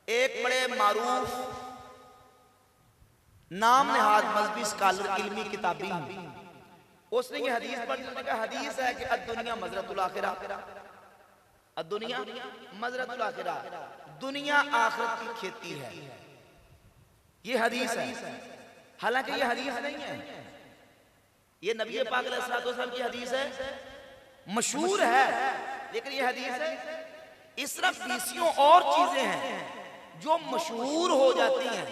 एक बड़े मारूफ नाम नहाद मजहबी स्कॉलर इल्मी किताबी, उसने ये हदीस पढ़ी। उसने कहा हदीस है कि अद्दुनिया मज़रअतुल आखिरा, अद्दुनिया मज़रअतुल आखिरा, दुनिया आखिरत की खेती है। ये हदीस है। हालांकि ये हदीस नहीं है, ये नबी पाक अलैहिस्सलातु वस्सलाम की हदीस है, मशहूर है, लेकिन ये हदीस है। इस तरह बीसियों और चीजें हैं जो मशहूर हो जाती हैं,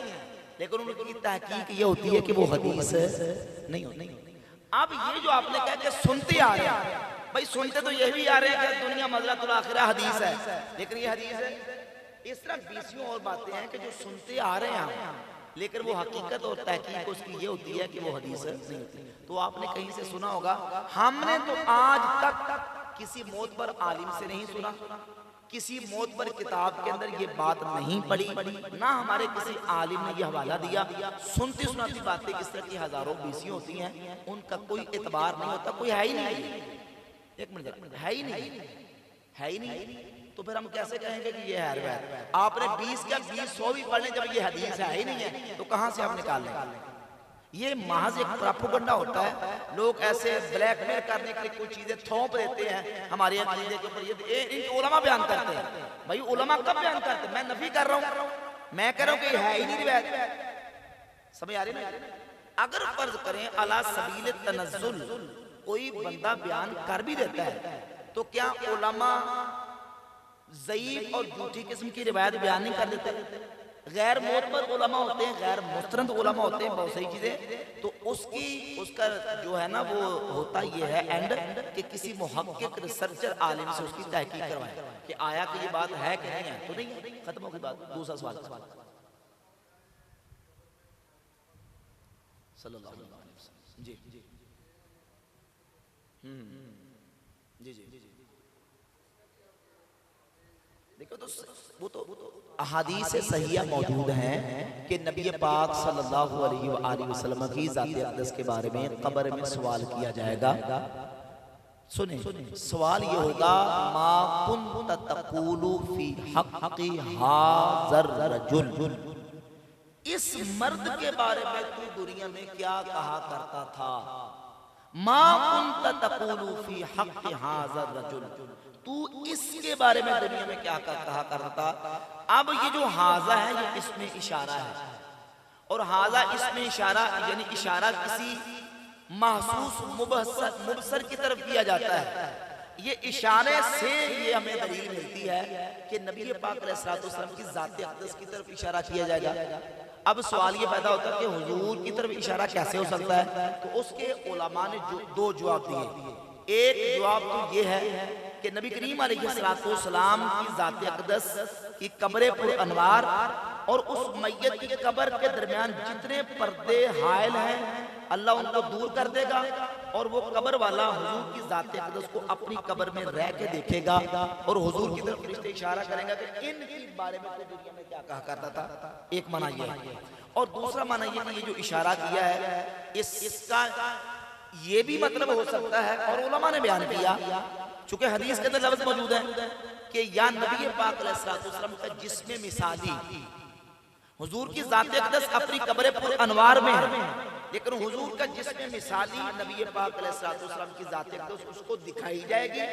लेकिन उनकी तहकीक ये होती है कि वो हदीस नहीं होती। अब ये जो आपने कहा कि सुनते आ रहे हैं, भाई सुनते तो ये भी आ रहे हैं कि दुनिया मज़रअतुल आखिरा हदीस है, लेकिन ये हदीस है। इस तरह बीसियों और बातें हैं कि जो सुनते आ रहे हैं, लेकिन वो हकीकत और तहकीक उसकी ये होती है कि वो हदीस नहीं होती। तो आपने कहीं से सुना होगा, हमने तो आज तक किसी मोतबर आलिम से नहीं सुना, किसी मोतबर किताब के अंदर ये बात नहीं पढ़ी, ना हमारे किसी आलिम ने ये हवाला दिया। सुनती सुनाती बातें किस तरह की हजारों बीसियों होती हैं, उनका कोई एतबार नहीं होता, कोई है ही नहीं। एक मिनट, है ही नहीं, तो फिर हम कैसे कहेंगे कि ये है रिवायत? आपने 20 क्या 20 भी पढ़ लें, जब ये हदीस है ही नहीं है तो कहां से आप निकाल लें? ये महज एक प्रोपेगेंडा होता है। लोग ऐसे ब्लैकमेल करने के लिए कुछ चीजें थोप देते हैं हमारे अकीदे के ऊपर। ये इनके उलमा बयान करते हैं। भाई उलमा कब बयान करते हैं? मैं नफी कर रहा हूं, मैं कह रहा हूं कि है ही नहीं रिवायत। समझ आ रही ना? अगर फर्ज करें अला सबील तनज़्ज़ुल कोई बंदा बयान कर भी देता है, तो क्या उलमा ज़ईफ और झूठी किस्म की रिवायत बयान नहीं कर देते? गैर मोतबर उलमा होते हैं, गैर मुस्तनद उलमा होते हैं, बहुत सारी चीजें। तो उसका जो है ना वो होता ये है एंड कि किसी मुहक्किक रिसर्चर आलिम से उसकी तहकीक करवाएं कि आया कि ये बात है कि नहीं है। तो नहीं है, खत्म हो गई बात। दूसरा सवाल सल्लल्लाहु अलैहि वसल्लम। जी देखो, तो वो तो अहादीस सहीहा मौजूद हैं कि नबी पाक सल्लल्लाहु अलैहि वसल्लम की ज़ात अक़दस के बारे में कब्र में सवाल किया जाएगा। सुने, सवाल ये होगा, मा कुन्त तक़ूलु फी हक़्क़ि हाज़र रजुल, इस मर्द के बारे में तू दुनिया में क्या कहा करता था? मा कुंत तक़ूलु फी हक़्क़ि हाज़ा रजुल, तू इसके बारे में दुनिया में क्या कहा करता था? अब ये जो हाजा है ये इसमें इशारा है, और हाजा इसमें इशारा यानी इशारा किसी महसूस मुबसर की तरफ किया जाता है। ये इशारे से ये हमें दलील मिलती है कि नबी पाक अलैहिस्सलातु वस्सलाम की ज़ात अक़दस की तरफ इशारा किया जाएगा। अब सवाल ये पैदा होता है कि हुजूर की तरफ इशारा कैसे हो सकता है? तो उसके उलमा ने दो जवाब दिए। एक जवाब तो ये है कि नबी करीम अलैहिस्सलातु वस्सलाम की ज़ात अक़दस की कब्र पुर अनवार और उस मैयत की कब्र के दरमियान जितने पर्दे हायल हैं अल्लाह उनको दूर कर देगा, और वो कब्र वाला हुजूर की ज़ात अक़दस को अपनी कब्र में रह के देखेगा, और हुजूर की तरफ फरिश्ते इशारा करेंगे कि इनके बारे में तो दुनिया में क्या कहा करता था। एक माना ये है, और दूसरा माना ये कि ये जो इशारा किया है इसका ये भी मतलब हो सकता है, और उलमा ने बयान किया, चूंकि हदीस के अंदर लफ्ज़ मौजूद है कि या नबी पाक अलैहिस्सलातु वस्सलाम का जिस्म मिसाली, हुजूर की ज़ात अक़दस अपनी कब्र पुर अनवार में है, लेकिन हुजूर का जिस्म मिसाली नबी पाक अलैहिस्सलातु वस्सलाम की ज़ात अक़दस उसको दिखाई जाएगी,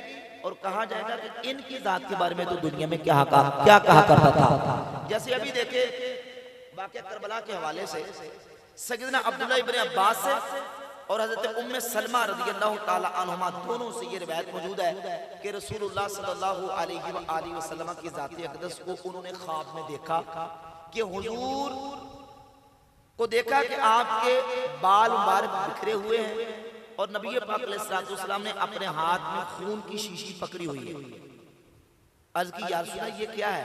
और कहा जाएगा कि इनकी ज़ात के बारे में तो दुनिया में क्या कहा करता था। जैसे अभी देखे वाक़या करबला के हवाले से सैयदना अब्दुल्लाह इब्न अब्बास से और हज़रत उम्मे सलमा रज़ियल्लाहु ताला अन्हुमा दोनों से ये रिवायत मौजूद है कि रसूलुल्लाह सल्लल्लाहु अलैहि वसल्लम की ज़ात अक़दस को उन्होंने ख्वाब में देखा कि हुजूर को देखा कि आपके बाल मुबारक बिखरे हुए हैं, और नबी पाक अलैहिस्सलातु वस्सलाम ने अपने हाथ में खून की शीशी पकड़ी हुई है। अर्ज़ की या रसूल अल्लाह ये क्या है?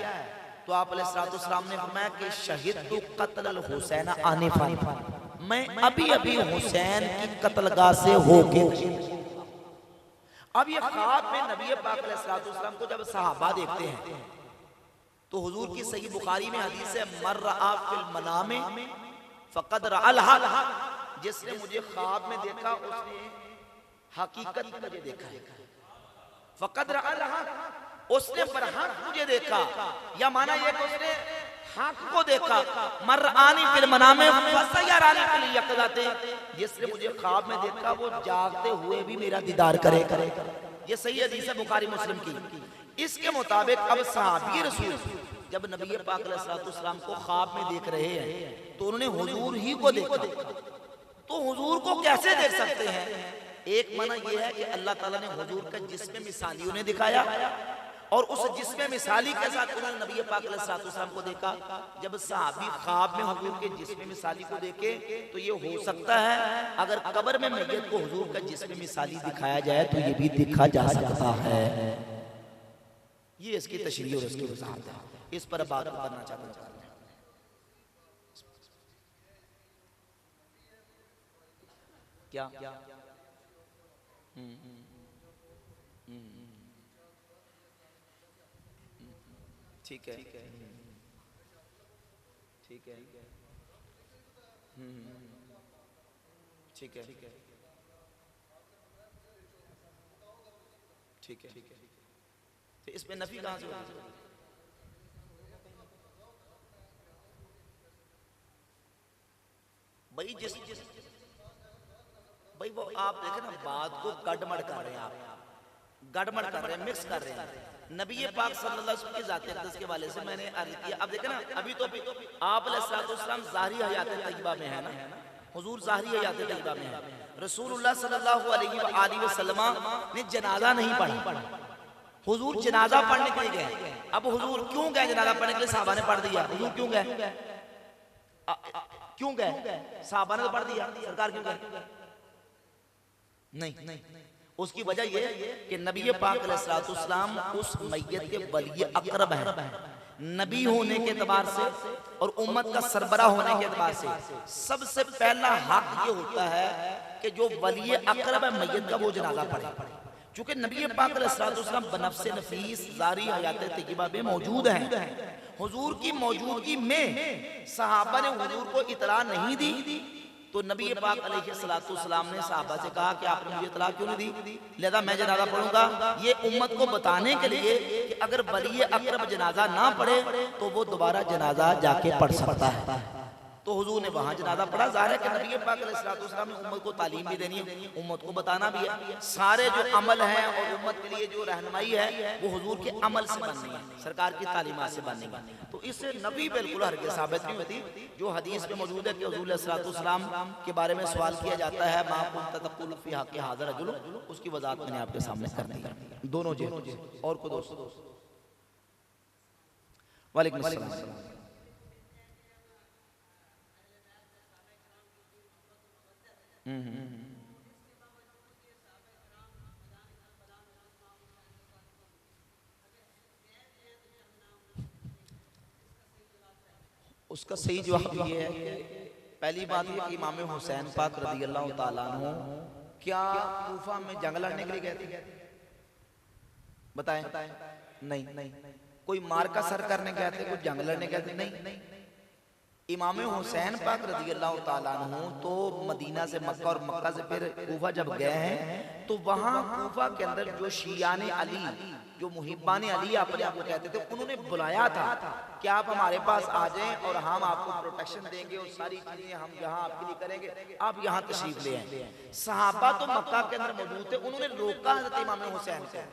तो आप अलैहिस्सलातु वस्सलाम ने फरमाया कि शहीदतु क़त्ल अल हुसैन आनिफन, मैं अभी अभी हुसैन की कत्लगाह से होके। अब ये ख्वाब में नबी पाक अलैहिस्सलातु वस्सलाम को जब सहाबा देखते हैं तो हुजूर की सही बुखारी में हदीस है, मर रआ फिल मनामे फ़क़द रअल हक़, जिसने मुझे ख्वाब में देखा उसने हकीकत में मुझे देखा है। फ़क़द रअल हक़, उसने बरहक मुझे देखा, या माना ये कि उसने हक को देखा। मरआनी फिल मनामे फसयरानी फिल यक़ज़ाते, जिसने मुझे ख्वाब में देखा वो जागते हुए भी मेरा दीदार करे। ये सही हदीस है बुखारी मुस्लिम की। इसके मुताबिक अब सहाबी रसूल जब नबी पाक अलैहिस्सलातु वस्सलाम को ख्वाब में देख रहे हैं तो उन्होंने हुजूर ही को देखा, तो हुजूर को कैसे देख सकते हैं? एक माना यह है कि अल्लाह ताला ने हुजूर का जिस्म मिसाली उन्हें दिखाया, और उस जिस्म मिसाली के साथ उन्होंने नबी पाक अलैहिस्सलातु वस्सलाम को देखा। जब सहाबी ख्वाब में हुजूर के जिस्म मिसाली को देखे तो ये हो सकता है अगर कब्र में मैयत को हुजूर का जिस्म मिसाली दिखाया जाए तो ये भी देखा जा सकता है। ये इसकी तशरीह और इसकी वज़ाहत है, इस पर बात करना चाहता हूं। क्या ठीक है, ठीक है, ठीक है, ठीक है, ठीक है, तो इसमें नफी कहां से होगी? भाई भाई वो आप देखें ना, बात को गड़बड़ कर रहे हैं, आप गड़बड़ कर रहे हैं, मिक्स कर रहे हैं। नबी पाक सल्लल्लाहु अलैहि वसल्लम की ज़ात अक़दस के वाले से मैंने अर्ज़ किया। अब देखें ना, अभी तो आप अलैहिस्सलातु वस्सलाम ज़ाहिरी हयात तय्यबा में है ना, हुजूर ज़ाहिरी हयात तय्यबा में है। रसूलुल्लाह सल्लल्लाहु अलैहि वसल्लम ने जनाजा नहीं पढ़ा, हुजूर जनाजा पढ़ने के लिए गए। अब हुजूर क्यों गए जनाजा पढ़ने के लिए? साहबा ने पढ़ दिया। हुजूर क्यों गए? क्यों गए? साहबा ने तो पढ़ दिया, सरकार क्यों गए? नहीं, उसकी वजह यह है कि नबी पाक अलैहिस्सलातु वस्सलाम उस मैयत के वली अक़रब हैं, नबी होने के एतबार से और उम्मत का सरबरा होने के एतबार से सबसे पहला हक ये होता है कि जो वली अक़रब है मैयत का वो जनाजा पढ़े। चूंकि नबी पाक अलैहिस्सलातु वस्सलाम बनफ्से नफीस ज़ारी हयात तय्यबा में मौजूद हैं, हुजूर की मौजूदगी में सहाबा ने हुजूर को इतला नहीं दी, तो नबी पाक अलैहिस्सलातु वस्सलाम ने सहाबा से कहा कि आपने मुझे इतला क्यों नहीं दी? लिहाजा मैं जनाजा पढ़ूंगा। ये उम्मत को बताने के लिए कि अगर वली अक़रब जनाजा ना पढ़े तो वो दोबारा जनाजा जाके पढ़ सकता है। तो हुजूर ने वहां जनाजा पढ़ा। ज़ाहिर है कि नबी पाक अलैहिस्सलाम ने उम्मत को तालीम भी देनी है, उम्मत को बताना भी है। सारे जो अमल है और उम्मत के लिए जो रहनुमाई है वो हुजूर के अमल से बननी है, सरकार की तालीमात से बननी है। तो इससे नबी बिल्कुल हरगिज़ साबित नहीं होती। जो हदीस में मौजूद है कि हुजूर अलैहिस्सलाम के बारे में सवाल किया जाता है मा कुन्त तक़ूलु फ़ी हक़्क़ि हाज़ा रजुल, उसकी वज़ाहत मैंने आपके सामने कर दी है। दोनों जे और को दोस्त। वालेकुम अस्सलाम। उसका सही जवाब ये है कि पहली बात ये कि इमाम हुसैन पाक रज़ी अल्लाह ताला अन्हु क्या कूफा में जंग लड़ने के लिए गए थे? बताएं। नहीं। कोई मार का सर करने गए थे, कोई जंग लड़ने गए थे? नहीं। इमाम हुसैन पाक रज़ी अल्लाह ताला अन्हु तो मदीना से मक्का और मक्का से फिर कूफा जब गए हैं तो वहाँ कूफा के अंदर जो शियाने अली, जो मुहिब्बान अली अपने आप को कहते थे, उन्होंने बुलाया था कि आप हमारे पास आ जाएं और हम आपको प्रोटेक्शन देंगे और सारी चीजें हम यहाँ आपके लिए करेंगे, आप यहाँ तशरीफ ले आए। सहाबा तो मक्का के अंदर मौजूद थे, उन्होंने रोका हज़रत इमाम हुसैन को।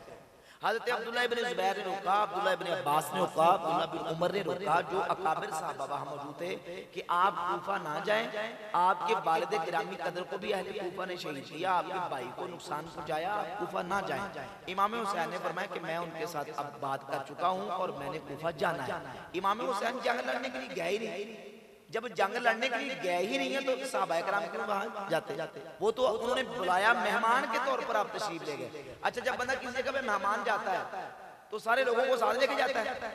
हज़रत अब्दुल्लाह इब्न ज़ुबैर ने रोका, अब्दुल्लाह इब्न अब्बास ने रोका, अब्दुल्लाह बिन उमर ने रोका, जो अकाबिर साहबा वहाँ मौजूद थे कि आप कूफा ना जाएं। आपके वालिद गिरामी कदर को भी अहले कूफा ने शहीद किया, आपके भाई को नुकसान पहुंचाया, आप कूफा ना जाएं। इमाम हुसैन ने फरमाया कि मैं उनके साथ अब बात कर चुका हूँ और मैंने कूफा जाना है। इमाम हुसैन जंग लड़ने के लिए गए ही नहीं। जब जंग लड़ने के लिए गए ही नहीं है तो सहाबाए कराम क्यों वहां जाते? वो तो उन्होंने बुलाया, मेहमान के तौर पर आप तशरीफ ले गए। अच्छा, जब बंदा किसी जगह पे मेहमान जाता है तो सारे लोगों को साथ लेके जाता है।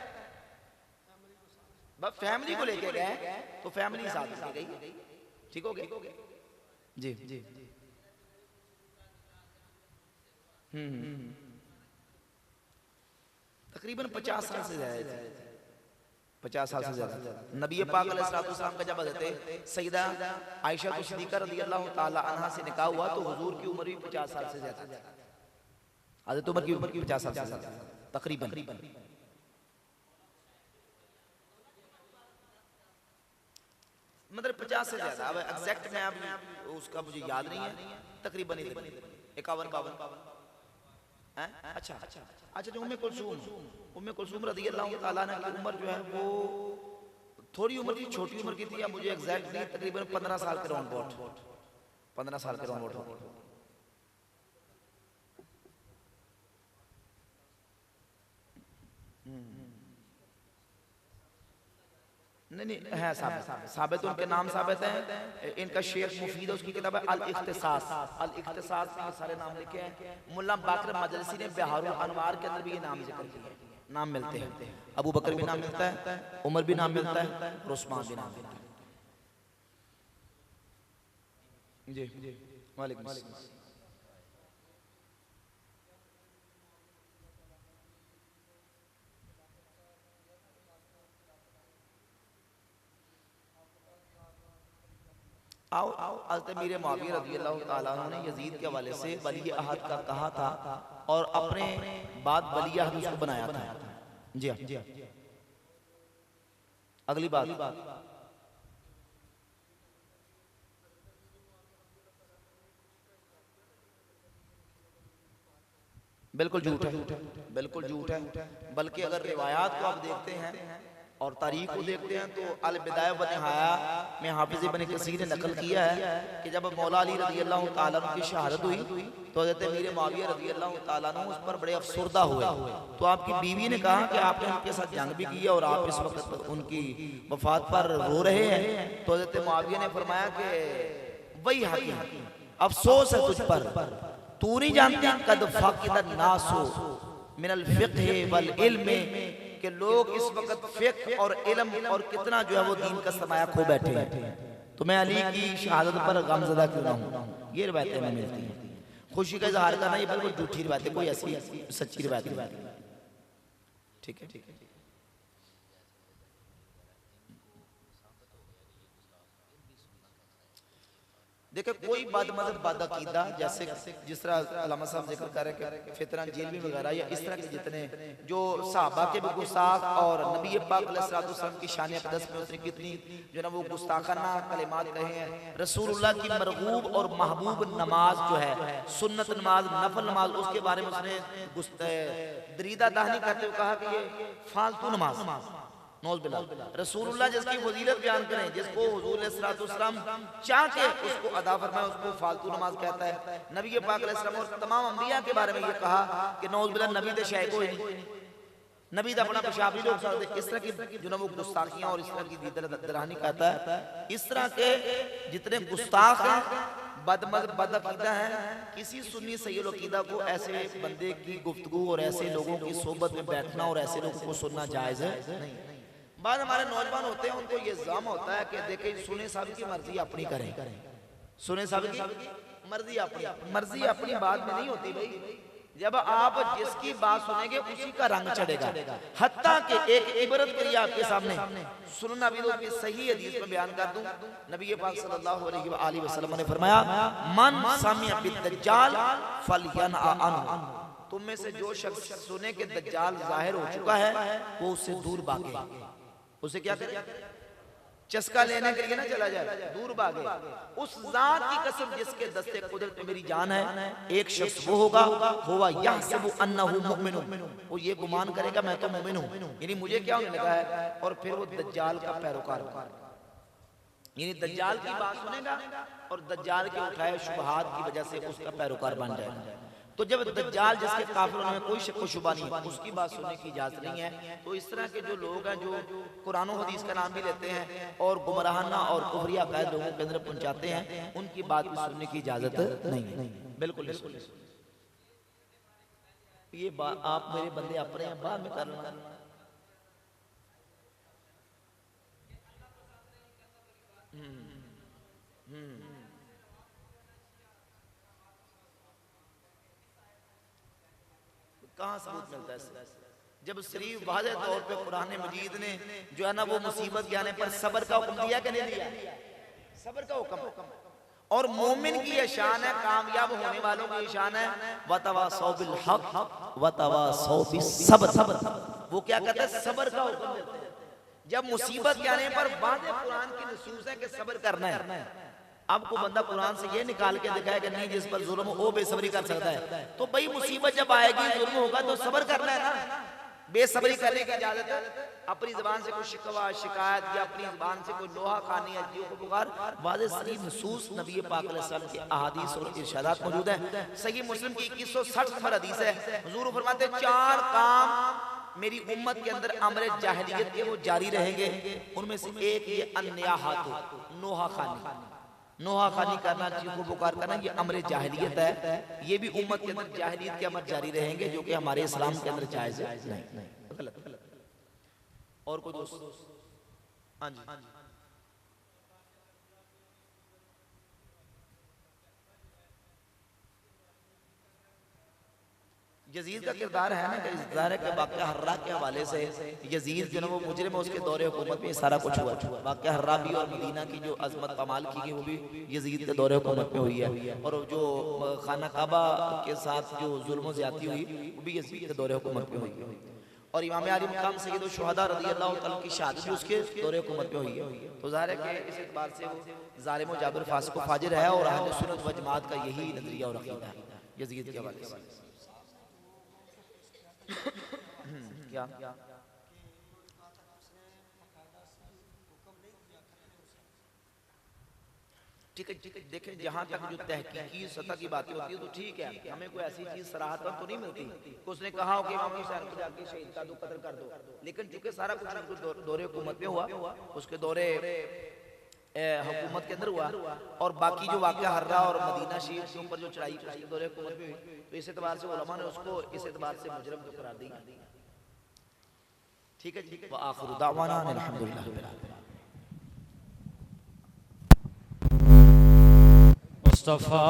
बस फैमिली को लेके गए तो फैमिली साथ लेके गई। ठीक हो गया जी। तकरीबन 50 साल से ज्यादा, 50 साल से ज्यादा। नबी पाक अलैहिस्सलाम का जब हज़रत सैयदा आयशा सिद्दीक़ा रज़ियल्लाहु ताला अन्हा से निकाह हुआ तो हुजूर की उम्र भी 50 साल से ज्यादा, हज़रत उमर की उम्र 50 साल से ज्यादा तकरीबन। मतलब 50 से ज्यादा, अब एग्जैक्ट मैं अब उसका मुझे याद नहीं है, तकरीबन 51-52 हैं। अच्छा, जो उम्मे कुलसूम रज़ियल्लाहु ताला अन्हा की उम्र जो है वो थोड़ी उम्र की, छोटी उम्र की थी, या मुझे एग्जैक्ट नहीं, तकरीबन 15 साल के राउंड अबाउट, 15 साल के राउंड अबाउट। नहीं है साबित उनके नाम साबित है। इनका शेख मुफीद है, उसकी किताब है अल इख्तिसास में सारे नाम लिखे हैं। मुल्ला बाकर मजलिसी ने बिहारुल अनवार के अंदर भी ये नाम जिक्र किया है, नाम मिलते हैं। अबू बकर भी नाम मिलता है, उमर भी नाम मिलता है, उस्मान भी नाम मिलता है। जी वालेकुम अस्सलाम। आओ हज़रत मीर मुआविया रज़ियल्लाहु ताला अन्हु ने यजीद के हवाले से वली अहद का कहा था और अपने बाद वली अहद उसको बनाया था। जी हाँ। अगली बात, बिल्कुल झूठ है। बल्कि अगर रिवायात को आप देखते हैं और तारीख को देखते हैं तो अल बिदाया व निहाया में हाफिज इब्न कसीर ने नकल किया है कि जब मौला अली रज़ियल्लाहु ताला अन्हु की शहादत हुई तो हज़रत मीर मुआविया रज़ियल्लाहु ताला अन्हु उस पर बड़े अफसरदा हुए। तो आपकी बीवी ने कहा कि आपने उनके साथ जंग भी की है और आप इस वक्त उनकी वफात पर रो रहे हैं। तो हज़रत मुआविया ने फरमाया कि वही हकीम, अफसोस है तुझ पर, तू नहीं जानती कद फाक़िद नासु मिनल फ़िक़्ह वल इल्म, कि लोग इस वक्त फ़िक़्ह और इल्म और कितना जो है वो दीन का सरमाया खो बैठे हैं। तो मैं अली की शहादत पर गमज़दा क्यों ना हूँ? ये रिवायतें हमें मिलती हैं। खुशी का इजहार करना ये बिल्कुल झूठी रिवायत है, कोई ऐसी सच्ची रिवायत नहीं। ठीक है। देखो कोई बद मजहब बद अकीदा, जैसे जिस तरह अल्लामा साहब जिक्र कर रहे हैं फितना जेलवी वगैरह या इस तरह के जितने जो सहाबा के भी गुस्ताख और नबी पाक अलैहि सल्लम की शान अक़दस में उसने कितनी जो ना वो गुस्ताखाना कलिमात कहे हैं। रसूलुल्लाह की मरगूब और महबूब नमाज जो है सुन्नत नमाज नफल नमाज, उसके बारे में उसने दरीदा दाहनी करते हुए कहा कि ये फालतू नमाज रसूलुल्लाह जिसकी फजीलत बयान करें, जिसको हुजूर अलैहि सल्लम चाह के उसको अदा फरमाए, उसको फालतू नमाज कहता है। नबी पाक अलैहि सल्लम और तमाम अंबिया के बारे में ये कहा कि नौज़ बिल्लाह नबी दे शय कोई नहीं, नबी दा अपना पेशाब नहीं रोक सकते। इस तरह की जो ना वो गुस्ताखियां और इस तरह की दीदरानी कहता है। इस तरह के जितने गुस्ताख हैं, बद अकीदा है, किसी सुन्नी सैयद अकीदा को ऐसे बंदे की गुफ्तगू और ऐसे लोगों की सोबत में बैठना और ऐसे लोगों को सुनना जायज है नहीं। बाद हमारे नौजवान होते हैं, उनको ये इल्जाम होता है कि देखें सुने साहब की मर्जी अपनी करें, सुने साहब की मर्जी अपनी बात में नहीं होती भाई। जब आप जिसकी बात सुनेंगे उसी का रंग चढ़ेगा। हत्ता कि एक इबरत करिए आपके सामने, सुनना भी की सही हदीस में बयान कर दूं। नबी पाक सल्लल्लाहु अलैहि वसल्लम ने फरमाया, मन सामिअ बिद्दज्जाल फलयनअ अन्हु, तुम में से जो शख्स सुने के दज्जाल जाहिर हो चुका है वो उससे दूर भागे। उसे क्या करे? चस्का लेने के लिए ना चला जाए, दूर भागे। उस जात की कसम जिसके दस्ते कुदरत में मेरी जान है, एक शख्स वो होगा हुवा यहसबु अन्नहु मुमिनुन, वो ये गुमान करेगा मैं तो मोमिन हूं, यानी मुझे क्या होने लगा है, और फिर वो दज्जाल का पैरोकार होगा। यानी दज्जाल की बात सुनेगा और दज्जाल के उठाए शुबहात की वजह से उसका पैरोकार बन जाएगा। तो जब दज्जाल जिसके काफिरों में कोई शक व शुबा नहीं, उसकी बात सुनने की इजाजत नहीं है। तो इस तरह के जो लोग हैं जो कुरान और हदीस का नाम भी लेते हैं और गुमराहाना और कुफरिया अक़ायद लोगों के अंदर पहुंचाते हैं, उनकी बात भी सुनने की इजाजत नहीं है। बिल्कुल ये बात आप मेरे बंदे अपने हैं, बाद में कर लेना। कहाँ सबूत मिलता है? जब शरीफ वाज़े तौर पे कुरान मजीद ने जो है ना वो मुसीबत के आने पर सब्र का हुक्म दिया कि नहीं दिया? सब्र का हुक्म। और मोमिन की ये शान है, कामयाब होने वालों की शान है, वतवासौ बिल हक वतवासौ बिस सब्र। वो क्या कहते हैं? सब्र का हुक्म देते हैं। जब मुसीबत के आने पर वाज़े कुरान की नसूस है कि सब्र करना है। अब को बंदा कुरान से ये निकाल के दिखाया कि नहीं जिस पर जुल्म हो वो बेसब्री कर सकता है, तो भाई मुसीबत जब आएगी जुल्म होगा तो सब्र करना है ना। बेसब्री करने की इजाजत है? अपनी ज़बान से कोई शिकवा शिकायत या अपनी ज़बान से कोई लोहा खानी या जीव को पुकार, वाज़े सही नसूस नबी पाक अलैहि सल्लम की अहादीस और इरशादात मौजूद है। सही मुस्लिम की 2160 नंबर हदीस है। हुजूर फरमाते 4 काम मेरी उम्मत के अंदर अमर जाहिलियत के वो जारी रहेंगे। उनमें से एक ये अन्याहातु, नोहा खानी, नोहा खानी करना, चीज़ को पुकार करना, ये अमर जाहिलियत है। ये भी उम्मत के अंदर जाहिलियत के अमर जारी रहेंगे जो कि हमारे इस्लाम के अंदर जायज़ नहीं। गलत। और कोई दोस्त? हाँ जी। यजीद का किरदार है ना, किरदार है कि वाक़या हर्रा के हवाले से यजीद जो है वो मुजरिम है, उसके दौरे हुकूमत में सारा कुछ हुआ। वाक़या हर्रा भी और मदीना की जो अजमत कमाल की गई वो भी यजीद के दौरे हुकूमत में हुई है। और जो खाना काबा के साथ जो जुल्म ज़्यादती हुई वो भी यजीद के दौरे हुकूमत में हुई। और इमाम आली मकाम सय्यदुश शुहदा रज़ियल्लाहु तआला की शादी भी उसके दौरे हुकूमत में हुई है। तो ज़ाहिर है कि इस एतबार से वो ज़ालिम और जाबिर फासिक व फाजिर है और अहले सुन्नत व जमात का यही नज़रिया और अक़ीदा है यजीद के हवाले से। क्या ठीक है। देखें जहाँ तक जो तहकीकी सतह की बातें होती है तो ठीक है, हमें कोई ऐसी चीज सराहत पर तो नहीं मिलती कि उसने कहा हो कि इमाम हुसैन को जाके शहीद कर दो, कत्ल कर दो। लेकिन चूंकि सारा कुछ दौरे हुकूमत में हुआ, उसके दौरे हुकूमत के अंदर हुआ, और बाकी जो वाक़या हर्रा और मदीना शरीफ के ऊपर जो चढ़ाई उसके दौरे हुकूमत में हुई, तो इस एतबार से उलमा ने उसको इस एतबार से मुजरम को करार दी। ठीक है। व आखिरु दावाना अल्हम्दुलिल्लाह रब्बिल आलमीन। मुस्तफा